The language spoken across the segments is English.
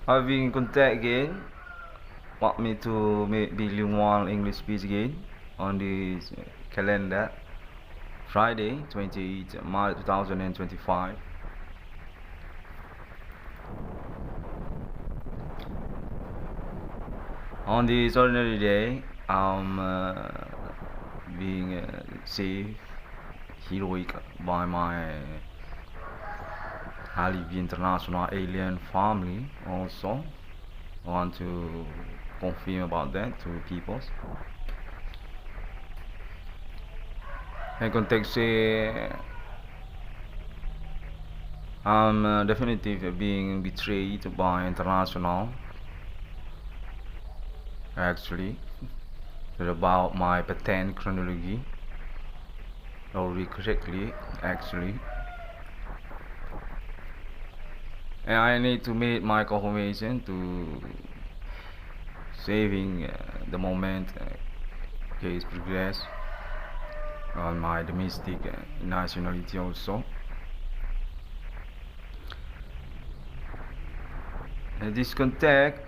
I've been in contact again. Want me to make bilingual English speech again on this calendar, Friday, 28 March 2025. On this ordinary day, I'm being saved heroic by my Alibi International alien family. Also, want to confirm about that to people. In context, I'm definitely being betrayed by international. Actually, about my patent chronology, or correctly, actually. And I need to make my confirmation to saving the moment case progress on my domestic nationality also. In this context,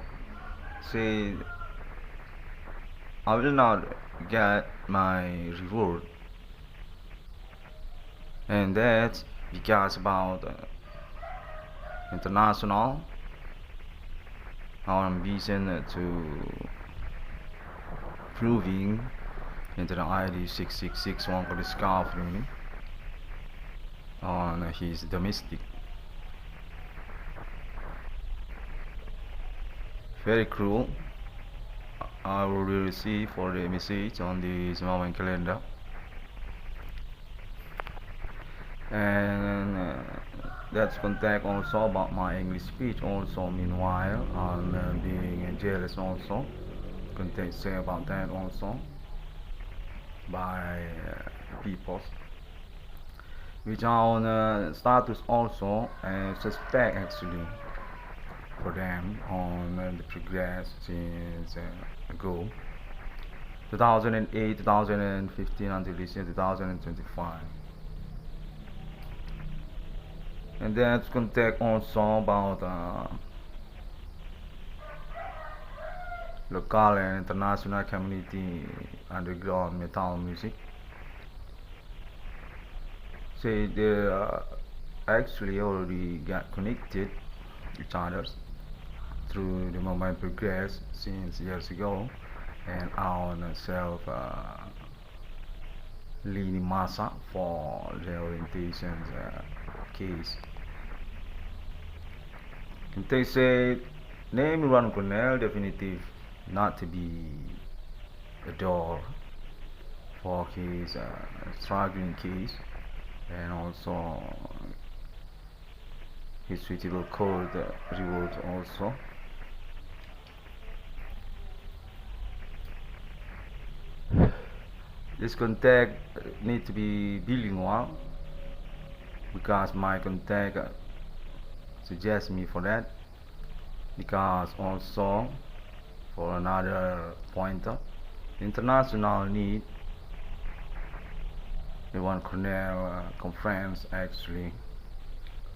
say I will not get my reward, and that's because about international our ambition to proving into the ID 666 one for discovery on his domestic. Very cruel. I will receive for the message on this moment calendar, and that's contact also about my English speech also. Meanwhile, I'm being jealous also. Contact say about that also by people which are on status also and suspect actually for them on the progress since ago 2008 2015 until this year 2025. And that's contact also about local and international community underground metal music. Say they actually already got connected each other through the moment progress since years ago, and on self leading massa for the orientations case. And they say name Ron Cornell definitive not to be a door for his struggling case, and also his suitable code reward also. This contact need to be bilingual because my contact suggests me for that, because also for another pointer international need the one Cornell conference actually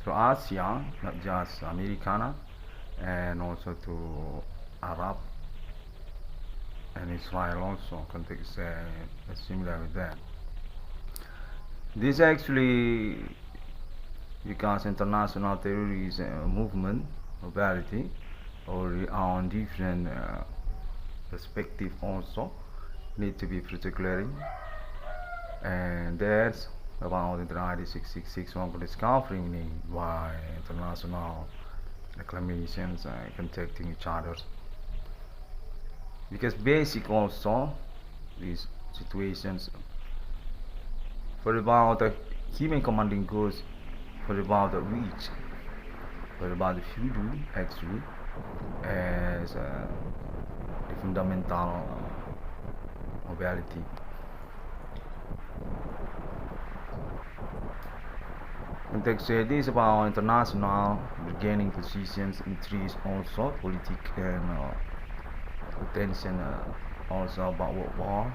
to Asia, not just Americana, and also to Arab and Israel also context similar with that. This actually because international terrorist movement mobility or on different perspective also need to be particularly, and that's about the ID 666 one for discovering by international acclamations contacting each other, because basic also these situations for about the human commanding goals, for about the reach, for about the feudal actually as the fundamental mobility. Context this about international regaining positions increase also political and attention also about world war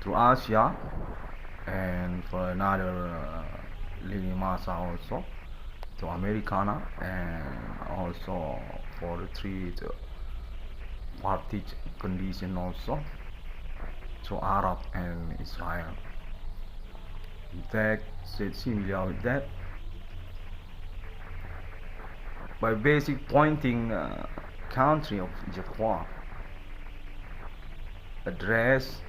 through Asia, and for another leading massa also to Americana, and also for the three party condition also to Arab and Israel. That said similar with that by basic pointing country of Japan address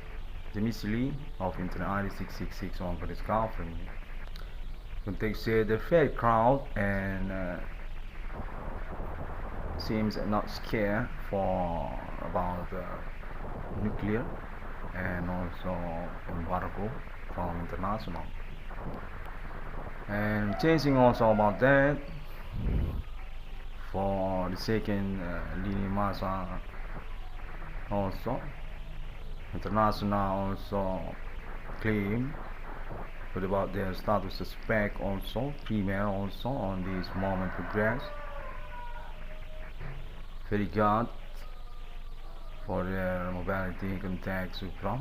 the missile of Internet 666 on for discovering. Context say the fair crowd and seems not scared for about nuclear and also embargo from international. And changing also about that for the second Lini Masa also international also claim but about their status suspect also premier also on this moment progress very good for their mobility contact supra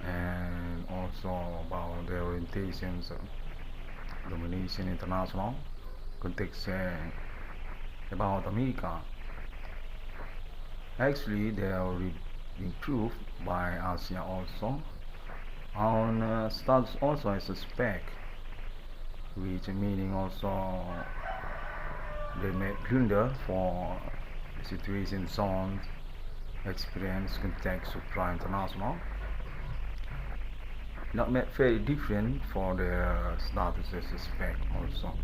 and also about their orientations domination international context about America. Actually they are improved by Asia also on status also as suspect, which meaning also they may plunder for situation zones experience context supra international not made very different for their status as suspect also.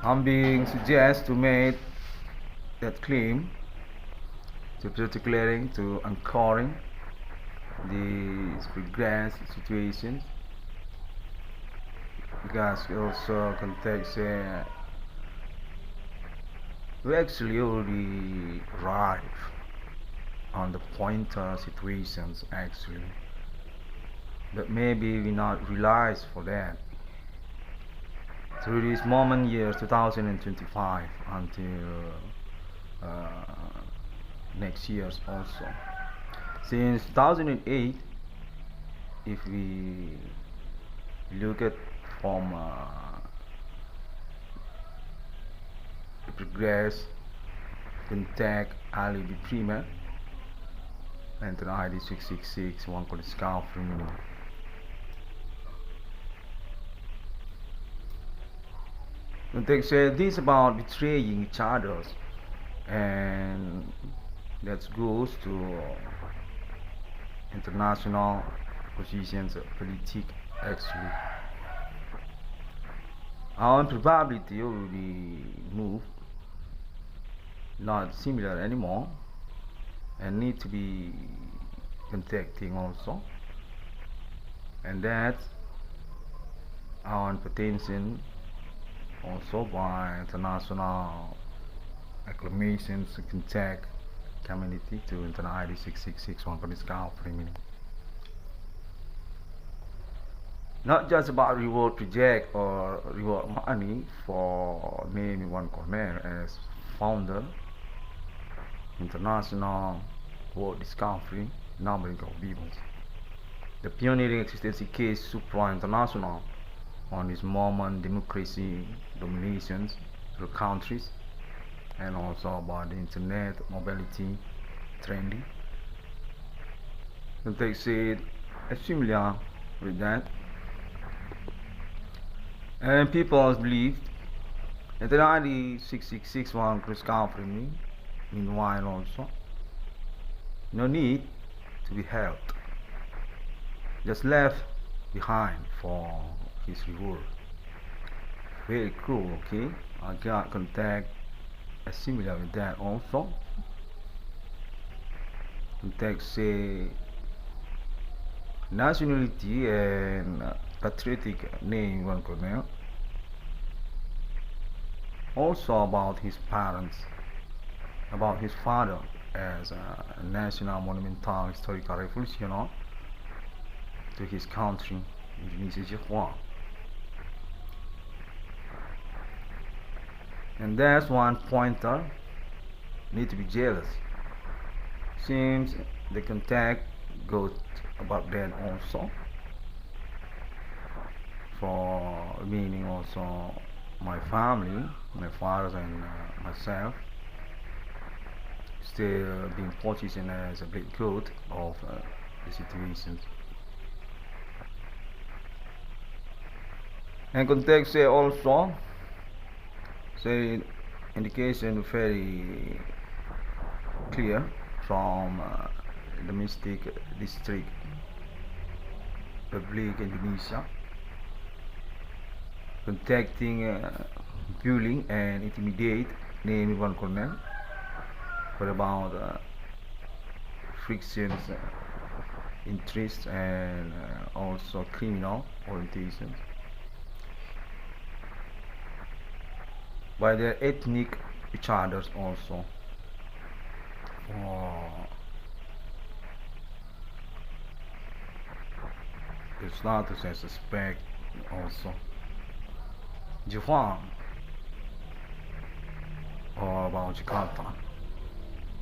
I'm being suggested to make that claim to particularly to anchoring these progress situations because also context we actually already arrive on the pointer situations actually but maybe we not realize for that through this moment year 2025 until next years also since 2008 if we look at from the progress contact alibi prima and the ID 666 one could discover from context this about betraying each other and that goes to international positions of politics actually our probability already move not similar anymore and need to be contacting also and that our potential also by international acclamations to contact community to internet ID 666 one for this meaning not just about reward project or reward money for naming one corner as founder international world discovery numbering of people the pioneering existence case supra international on this moment democracy dominations through countries and also about the internet mobility trendy and they said similar with that and people believed that the ID 666 one discovery me meanwhile also no need to be helped just left behind for his reward very cool okay I got contact similar with that also contact say nationality and patriotic name one corner also about his parents about his father as a national monumental historical revolutionary to his country Indonesia Japan and that's one pointer need to be jealous seems the contact goes about that also for meaning also my family, my father and myself, still being positioned as a big good of the situations. And context say also say indication very clear from domestic district Republic Indonesia, contacting bullying and intimidate named one colonel for about frictions, interests and also criminal orientations by their ethnic each others also for the status as suspect also Japan or about Jakarta.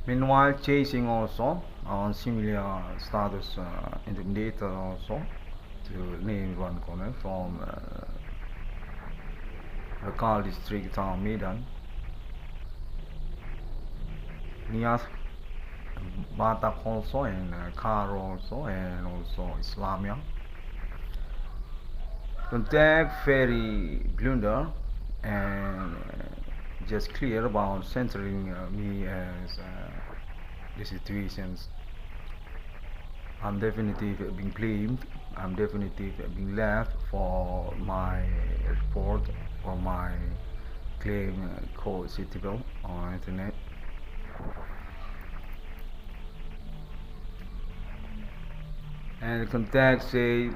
Meanwhile, chasing also on similar status intimidator also to name one corner from local district town Medan, Nias, Batak also and Karo also and also Islamia. Contact very blunder and just clear about centering me as the situations. I'm definitely being blamed. I'm definitely being left for my report or my claim code citable on internet. And the contact say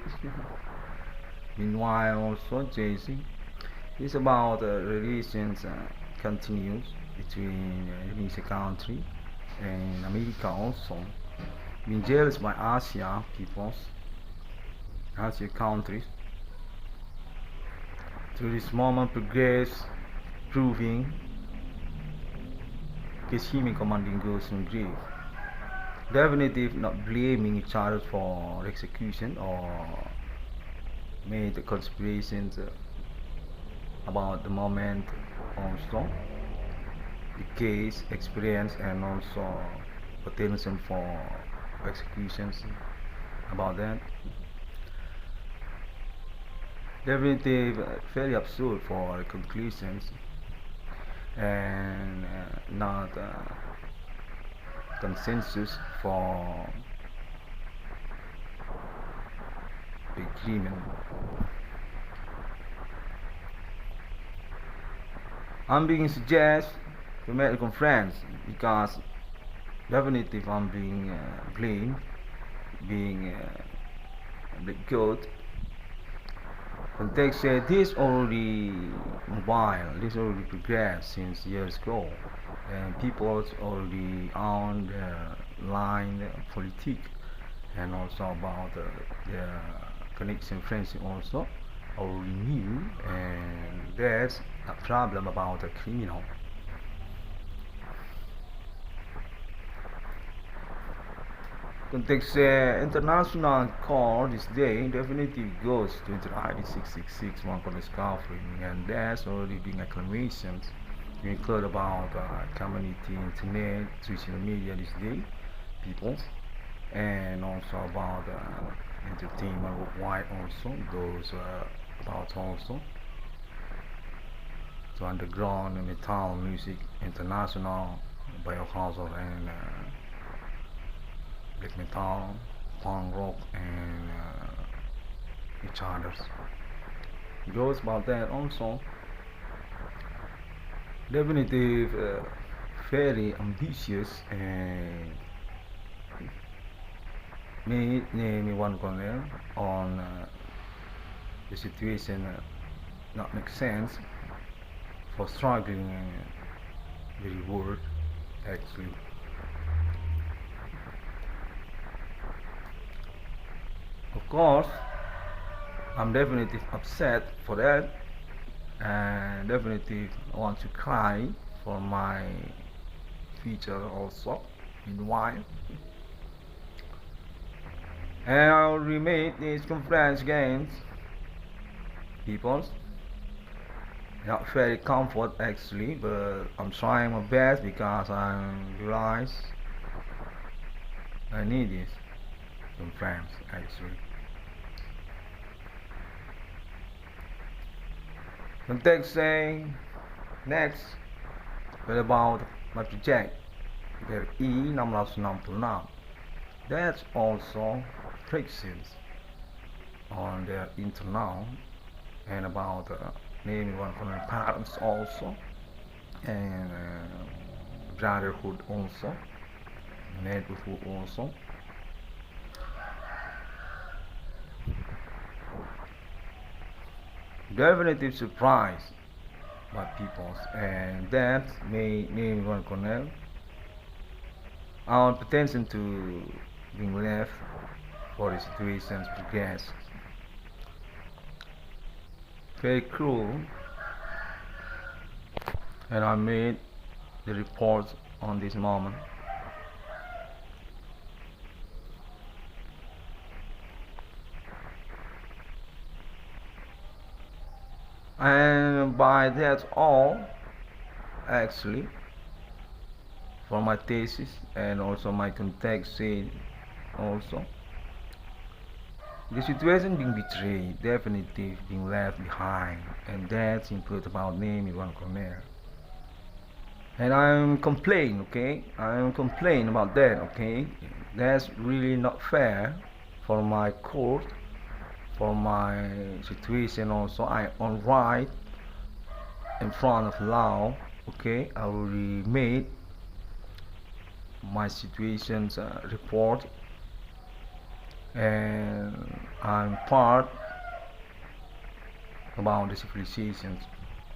meanwhile also chasing it's about relations continues between Indonesia country and America also. Being jealous by Asia peoples, Asia countries. To this moment progress proving Kishimi commanding goes in grief. Definitely not blaming each other for execution or made the conspirations about the moment also the case experience and also potential for executions about that definitely very absurd for conclusions and not consensus for the agreement. I'm being suggest to medical friends because definitely I'm being blamed, being good. Context said this already mobile, this already progressed since years ago, and people already on the line politic and also about the connection friendship also already knew, and there's a problem about a criminal. Context international call this day definitely goes to the bri666 one for discovery, and there's already been acclamations include about community internet social media this day people and also about entertainment worldwide also those about also to underground metal music international biohazard and black metal, punk rock, and each others. Goes about that also. Definitely very ambitious and made me one corner on the situation not make sense for struggling the reward actually. Of course, I'm definitely upset for that and definitely want to cry for my future also. Meanwhile, and I'll remake these conference games, people. not very comfort actually, but I'm trying my best because I realize I need this from friends actually. Context saying next, what about my project? There E666. That's also frictions on their internal and about naming one from their parents also, and brotherhood also, neighborhood also. Definitive surprise by people, and that may name one connect our potential to being left for the situations progress. Very cruel, and I made the report on this moment. And by that all, actually, for my thesis and also my context said also, the situation being betrayed, definitive being left behind, and that includes about naming one corner. And I'm complain, okay? I'm complain about that, okay? That's really not fair for my court, for my situation also. I on right in front of law, okay? I already made my situations report, and I'm part about the civilizations.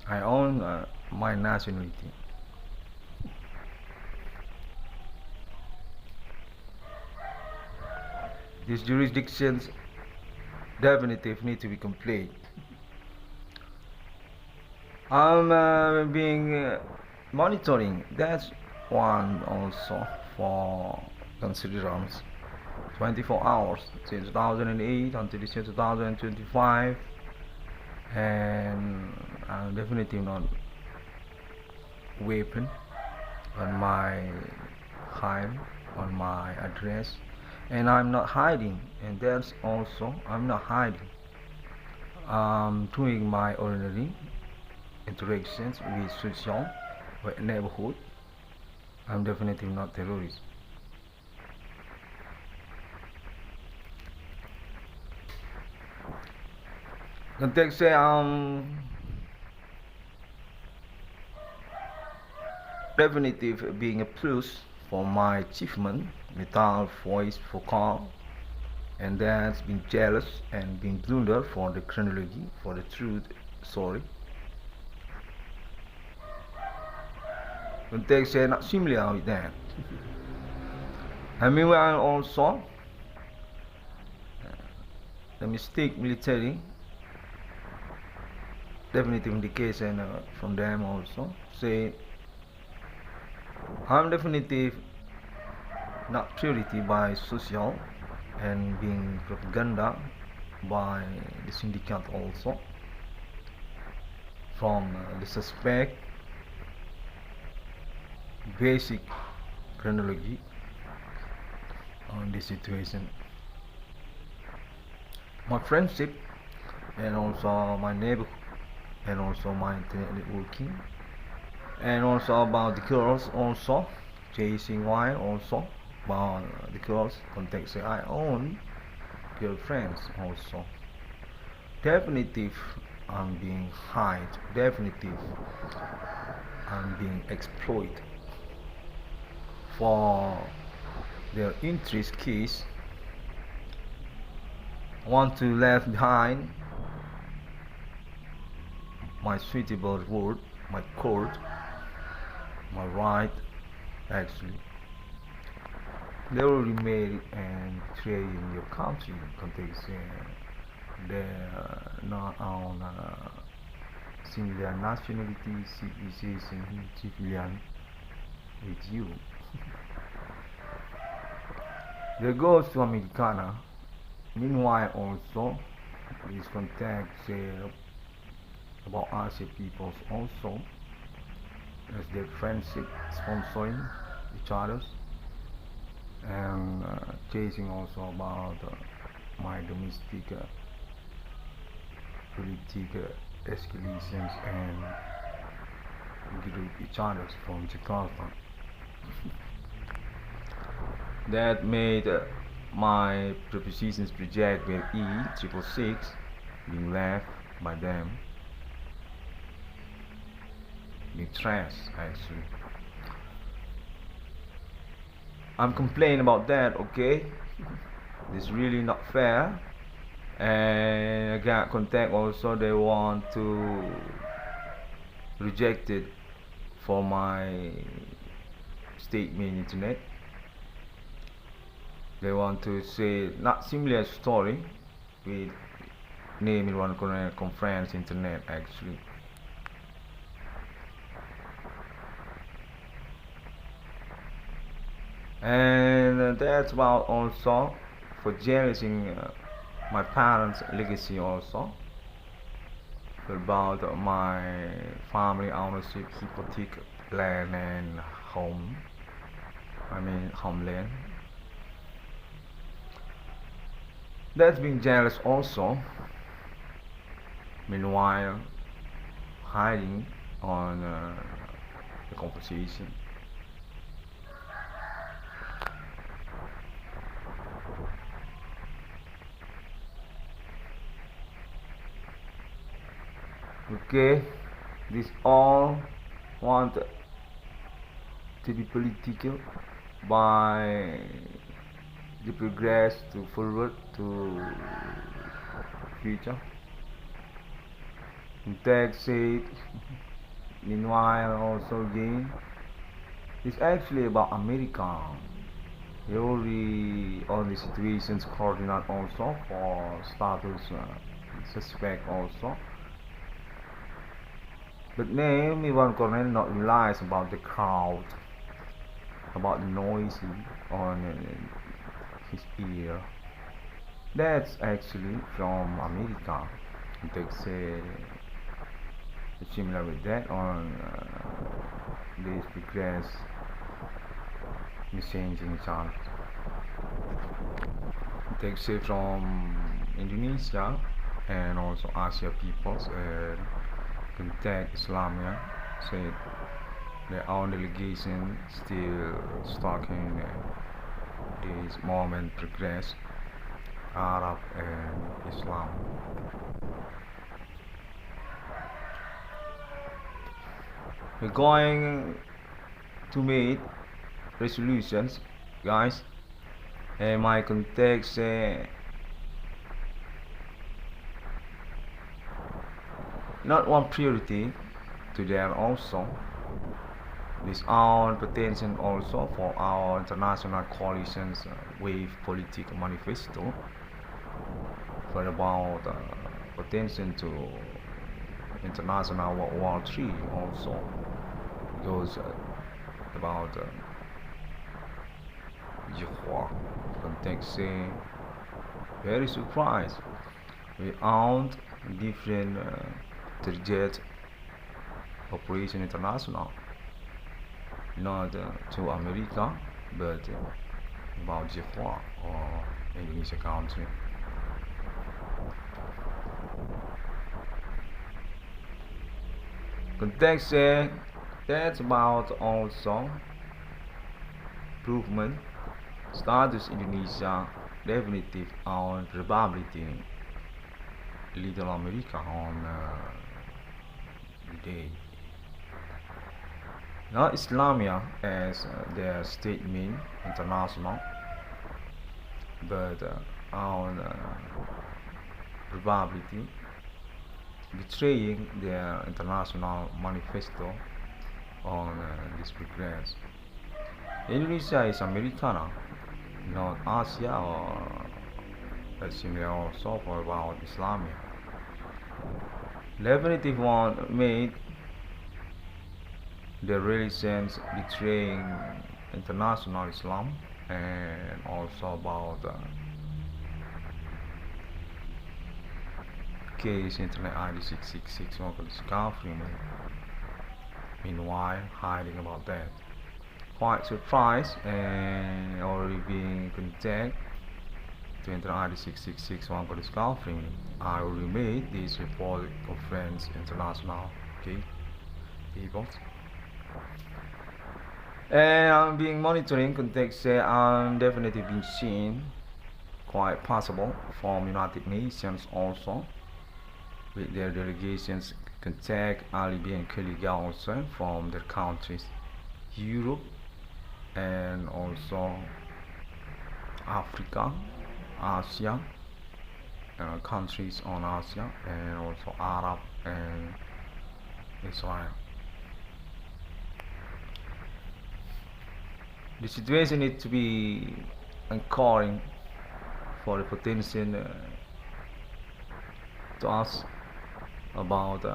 I own my nationality. These jurisdictions definitive need to be complete. I'm being monitoring. That's one also for considerance. 24 hours since 2008 until this year 2025, and I'm definitely not weapon on my time, on my address, and I'm not hiding, and that's also I'm not hiding. I'm doing my ordinary interactions with social, with neighborhood. I'm definitely not terrorist. Context say definitive being a plus for my achievement without voice for call, and that's being jealous and being blunder for the chronology, for the truth, sorry. Context say not similar with that. And meanwhile also the mistake military definitive indication from them also say I'm definitive not purity by social and being propaganda by the syndicate also from the suspect basic chronology on this situation. My friendship and also my neighborhood and also my internet networking, and also about the girls also chasing why also about the girls context say I own girlfriends also definitive I'm being hide definitive I'm being exploited for their interest case want to left behind my suitable word, my court, my right actually. They will remain and trade in your country context they're not on similar nationality, civilization, civilian with you. They goes to Americana. Meanwhile also, this contact about Asia peoples also, as their friendship sponsoring each others, and chasing also about my domestic political escalations and group each others from Jakarta. That made my prepositions project with E666 being left by them being trash actually. I'm complaining about that, okay? This is really not fair. And I got contact also, they want to reject it for my statement internet. They want to say not similar story with name in one conference internet actually. And that's about also for cherishing my parents' legacy also, about my family ownership, hypothec, land and home. Homeland. That's being jealous also. Meanwhile, hiding on the conversation. Okay, this all want to be political by the progress to forward to future. Instead said, meanwhile also again, it's actually about America. They already on the situations coordinate also for status suspect also. But name Ivan Cornell not realize about the crowd, about the noisy on his ear. That's actually from America. They say similar with that on this progress messaging chart. They say from Indonesia and also Asia peoples and contact Islamia said their own delegation still stalking this moment progress Arab and Islam. We're going to make resolutions, guys, and my context not one priority to them also. This own potential also for our international coalitions with political manifesto for about potential to international World War III also goes about Jihwa context very surprised we owned different target operation international not to America but about Jihwa or Indonesia country. Context that's about also improvement status Indonesia definitive on probability Little America on the day. Not Islamia as their statement international but on probability betraying their international manifesto on this progress. Indonesia is Americana, not Asia or similar also for about Islamia. Definitive one made the relations betraying international Islam and also about case internet ID 666 local discovery. Meanwhile, hiding about that. Quite surprised and already being contact to internet ID 666 local discovery. I already made this report conference international. Okay, people. And I'm being monitoring context. I'm definitely being seen quite possible from United Nations also with their delegations contact Ali and colleagues also from their countries, Europe and also Africa, Asia, countries on Asia and also Arab and Israel. The situation needs to be encouraging for the potential to us about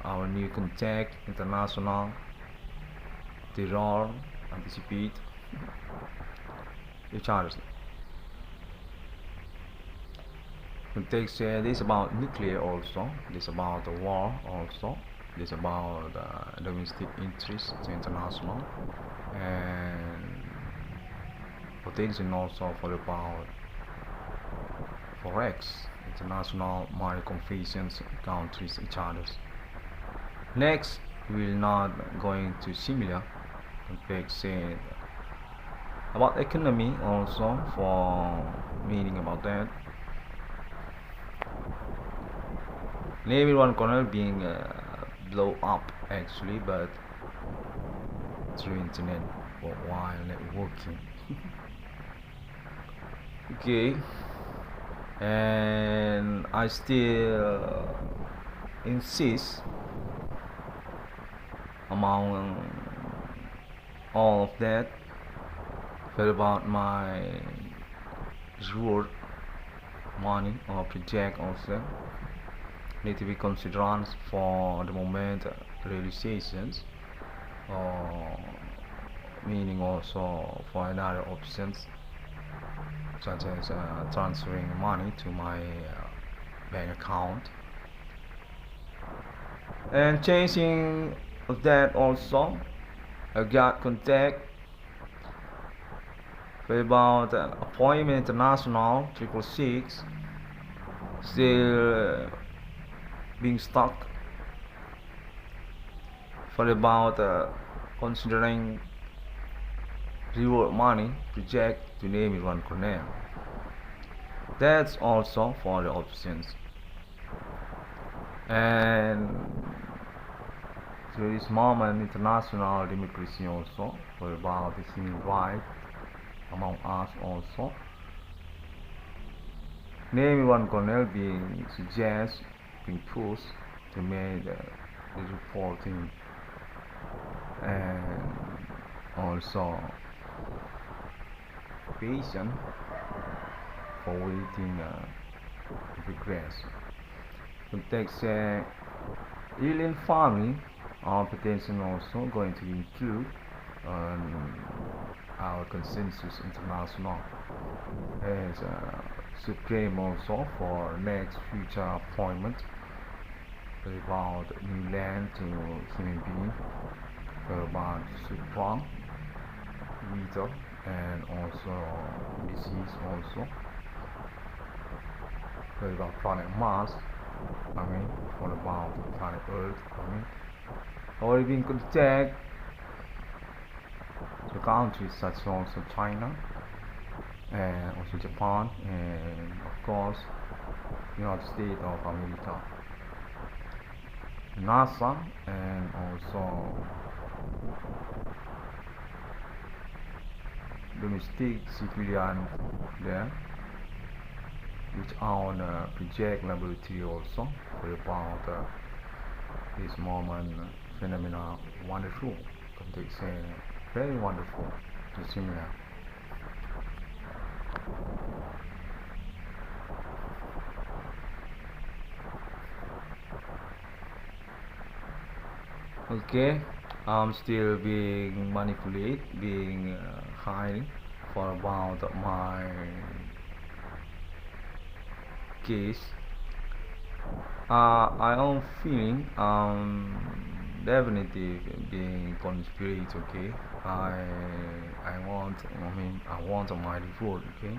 our new contact international terror anticipate each other. Context this about nuclear also, this about the war also, this about domestic interests to international and potential also for about forex international money confessions countries each others. Next, we will not going to similar context about economy also for meaning about that. Maybe one corner being blow up actually, but through internet while networking. Okay, and I still insist among all of that about my reward money or project also need to be considered for the moment realizations or meaning also for another options such as transferring money to my bank account and changing of that also. I got contact about appointment international 666 still being stuck for about considering reward money project to name it one corner. That's also for the options. And through this moment international democracy also for about the human rights among us also. Name one corner being suggest being pushed to make the reporting and also patient for waiting progress. Context alien farming our potential also going to include our consensus international as supreme also for next future appointment about new land to human being about super lethal and also disease also about planet Mars for about planet Earth already been contact to countries such as also China and also Japan and of course United States of America, NASA and also domestic civilian there which own project laboratory also for about this moment phenomena wonderful context very wonderful to similar. Okay, I'm still being manipulated, being hiding for about my case I am feeling definitely being conspirate. Okay, I I want my reward. Okay,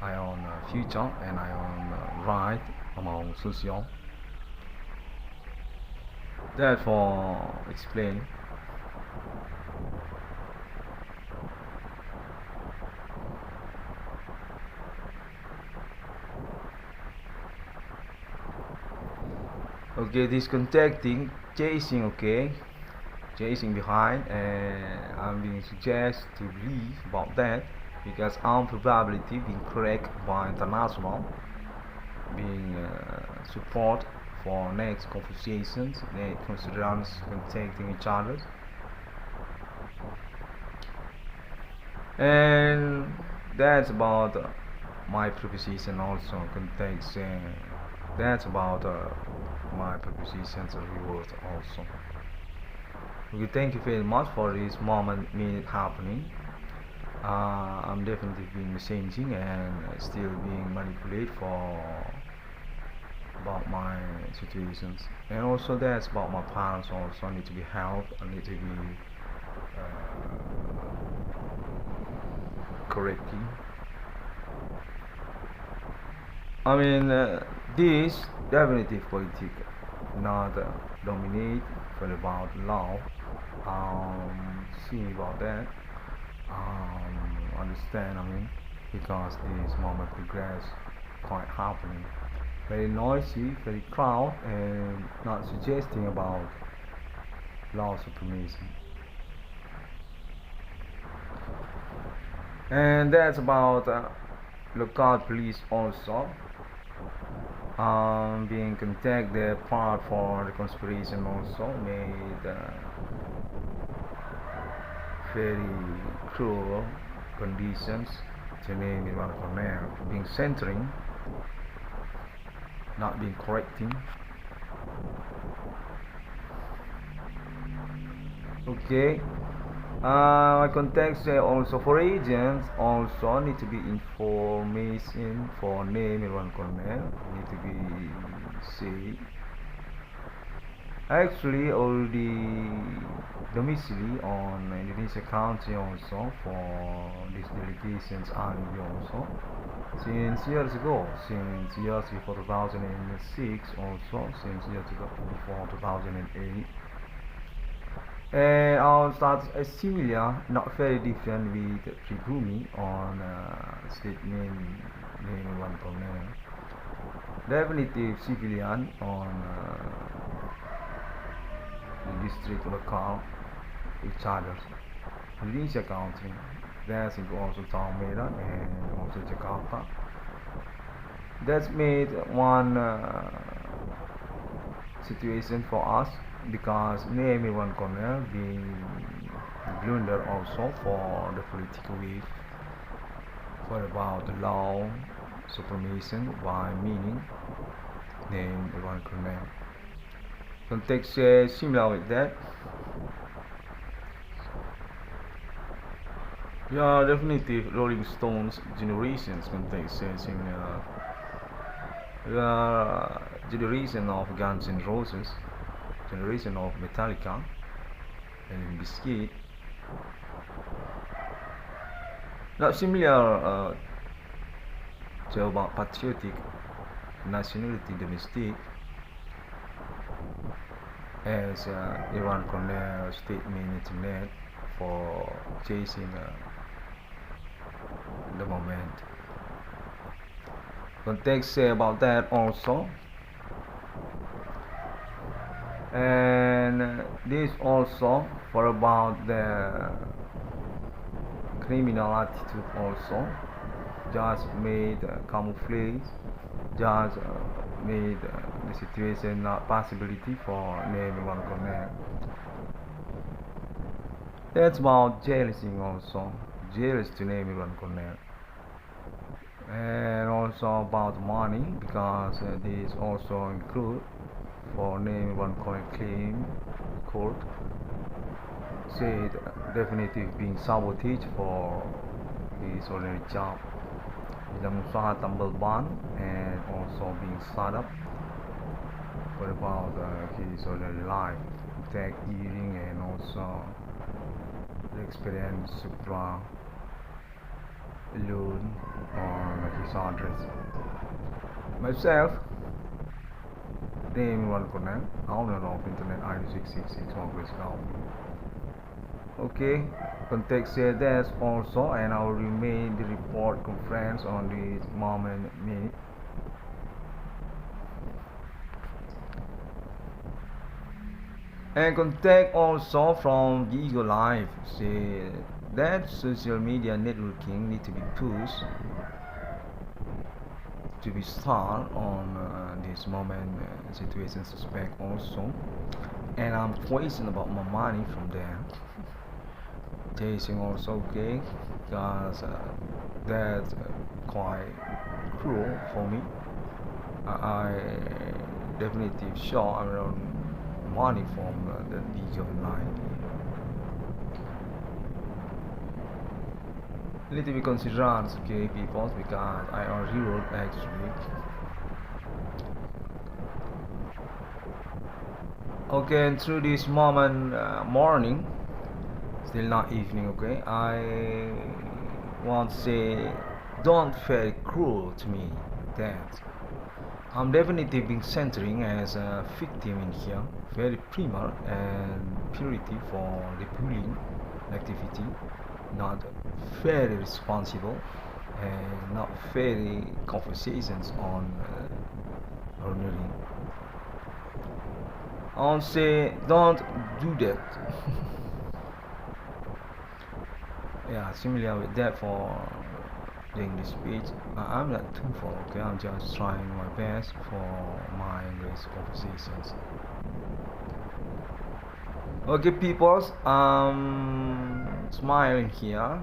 I own future and I own right among social. Therefore, explain. Okay, this contacting, chasing. Okay, chasing behind, and I'm being suggested to believe about that because our probability being correct by international being support for next conversations, next considerations contacting each other, and that's about my proposition also context. That's about my propositions and rewards also. Okay, thank you very much for this moment minute happening. I'm definitely being changing and still being manipulated for about my situations, and also that's about my parents also need to be helped. I need to be correctly. I mean, this definitely politic not dominate for about law. See about that. Understand. I mean, because this moment progress quite happening. Very noisy, very crowd, and not suggesting about law supremacy. And that's about local police also being contacted part for the conspiration also made very cruel conditions to name it one for now being centering not being correcting. Okay, my context also for agents also need to be information for name and one corner need to be say actually all the domicile on Indonesia County also for these delegations and also since years ago, since years before 2006 also, since years before 2008. And our starts a similar, not very different with Pribhumi on state name one name. Definitive civilian on the district local each other. Indonesia County, there's also Town Medan and also Jakarta. That's made one situation for us because name one corner being blunder also for the political wave for about the law supremacy by meaning name one corner. Context similar with that. Yeah, definitely Rolling Stones generations context similar. Generation of Guns N' Roses, generation of Metallica and Biscuit. Not similar to about patriotic nationality domestic as Iran Cornell statement internet for chasing the moment. Context say about that also. And this also for about the criminal attitude also just made camouflage just made the situation not possibility for name one connect. That's about jealousy also jealous to name one connect, and also about money because this also include for name one coin claim court said definitive being sabotaged for his ordinary job Bilang usaha tambal ban and also being set up what about his ordinary life, tech eating, and also the experience supra alone on his address. Myself, name one connect, owner of internet ID 666 Congress now. Okay, contact say that also, and I will remain the report conference on this moment minute. And contact also from Gigo Live say that social media networking need to be pushed to be start on this moment situation suspect also, and I'm questioning about my money from there. Chasing also okay, because that's quite cruel for me. I definitely sure I'm around money from the legal line. Need to be considered, okay, people, because I already wrote actually. Okay, and through this moment, morning, still not evening, okay, I want to say, don't very cruel to me, that I'm definitely being centering as a victim in here, very primal and purity for the bullying activity, not very responsible and not very conversations on ordinary. I want to say, don't do that. Yeah, similar with that for the English speech. I'm not too far, okay? I'm just trying my best for my English conversations. Okay, peoples, smiling here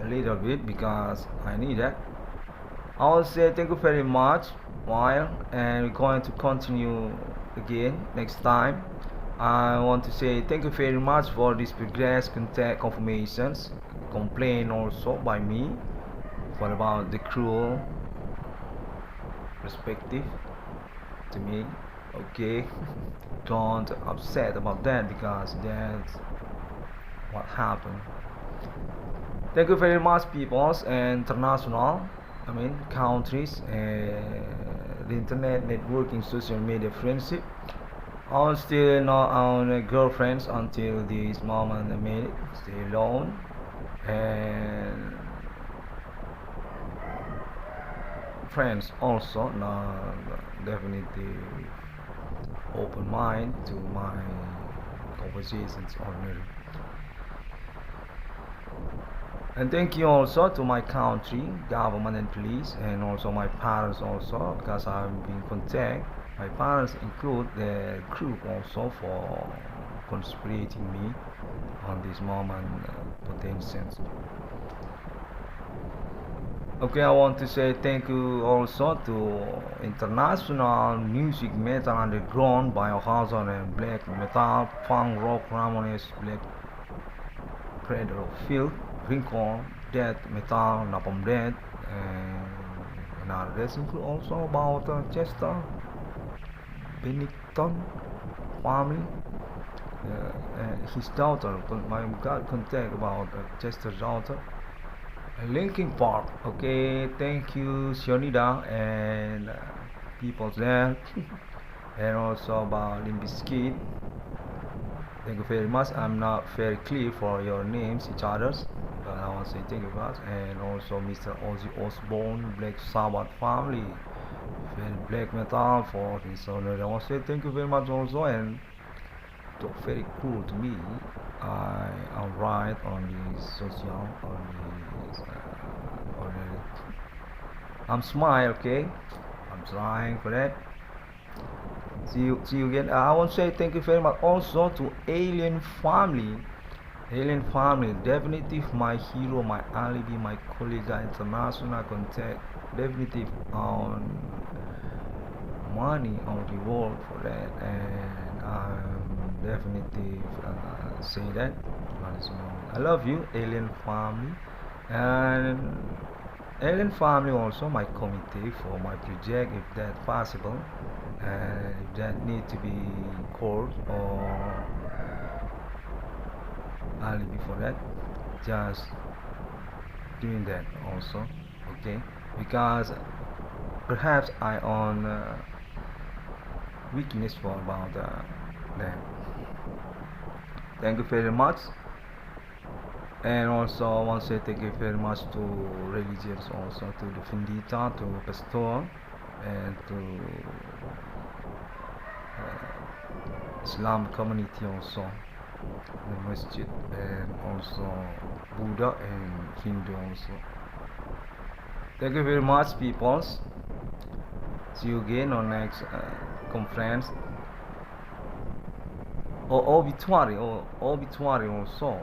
a little bit because I need that. I will say thank you very much, while, and we're going to continue again next time. I want to say thank you very much for this progress contact confirmations, complaint also by me. What about the cruel perspective to me? Okay, don't upset about that because that's what happened. Thank you very much, peoples and international. I mean, countries, the internet networking, social media friendship. I'm still not on girlfriends until this moment. I mean, stay alone and friends also. Not definitely open mind to my conversations ordinary. And thank you also to my country, government and police, and also my parents also, because I've been contact. My parents include the group also for conspirating me on this moment potentials. Okay, I want to say thank you also to international music metal underground, biohazard and black metal, punk rock, Ramones, black Cradle of Filth, Greencorn, Death Metal, Napalm Death, and another this include also about Chester, Bennington family, and his daughter. My God contact about Chester's daughter. Linkin Park. Okay, thank you, Sionida, and people there, and also about Limp Bizkit. Thank you very much. I'm not very clear for your names, each others, but I want to say thank you very much. And also Mr. Ozzy Osbourne, Black Sabbath family, very black metal for this honor. I want to say thank you very much also, and very cool to me. I'm right on this social, on this, on the, I'm smile, okay? I'm trying for that. See you again. I want to say thank you very much also to Alien Family. Alien Family, definitely my hero, my alibi, my colleague, international contact, definitely on money on the world for that, and I'm definitely say that. I love you, Alien Family, and Alien Family also my committee for my project if that possible. if that need to be called or early before that, just doing that also. Okay, because perhaps I on weakness for about that. Thank you very much. And also I want to say thank you very much to religions, also to the Fundita, to Pastor, and to Islam community also, the masjid, and also Buddha and Hindu also. Thank you very much, peoples. See you again on next conference. Obituary also.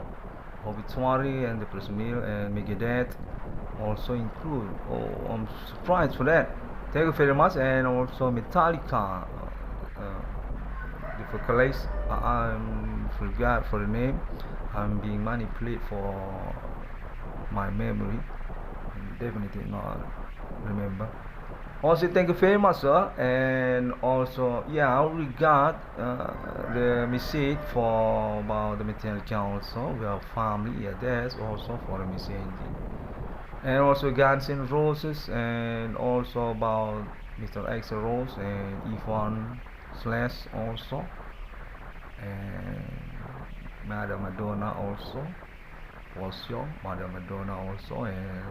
Obituary and the press meal and Megadeth also include. Oh, I'm surprised for that. Thank you very much. And also Metallica, the vocalist. I forgot for the name. I'm being manipulated for my memory. Definitely not remember. Also, thank you very much, sir. And also, yeah, I regard the message for about the material council. We have family, yeah, that's also for the message. And also Guns N' Roses, and also about Mr. X Rose and Yvonne Slash also, and Madame Madonna also, Madame Madonna also, and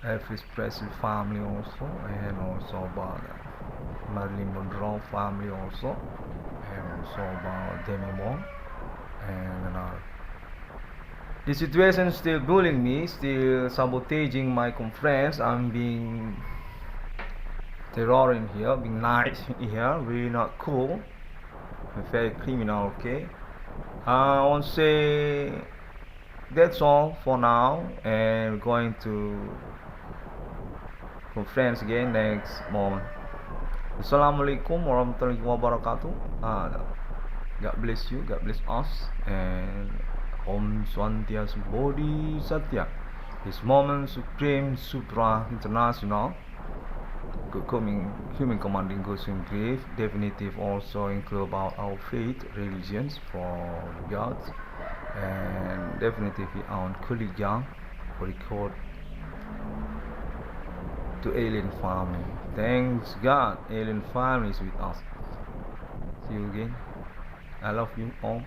Elvis Presley family also, and also about Marilyn Monroe family also, and also about Demi Moore, and another. The situation is still bullying me, still sabotaging my conference. I'm being terroring here, being nice here, really not cool, very criminal, okay? I want to say that's all for now, and we're going to conference again next moment. Assalamualaikum warahmatullahi wabarakatuh. God bless you, God bless us, and Om Swantiastu Bodhi Satya. This moment supreme supra international human commanding goes in grave definitive also include about our faith religions for gods, and definitively on Kuliga for record to alien family. Thanks God, alien family is with us. See you again. I love you all.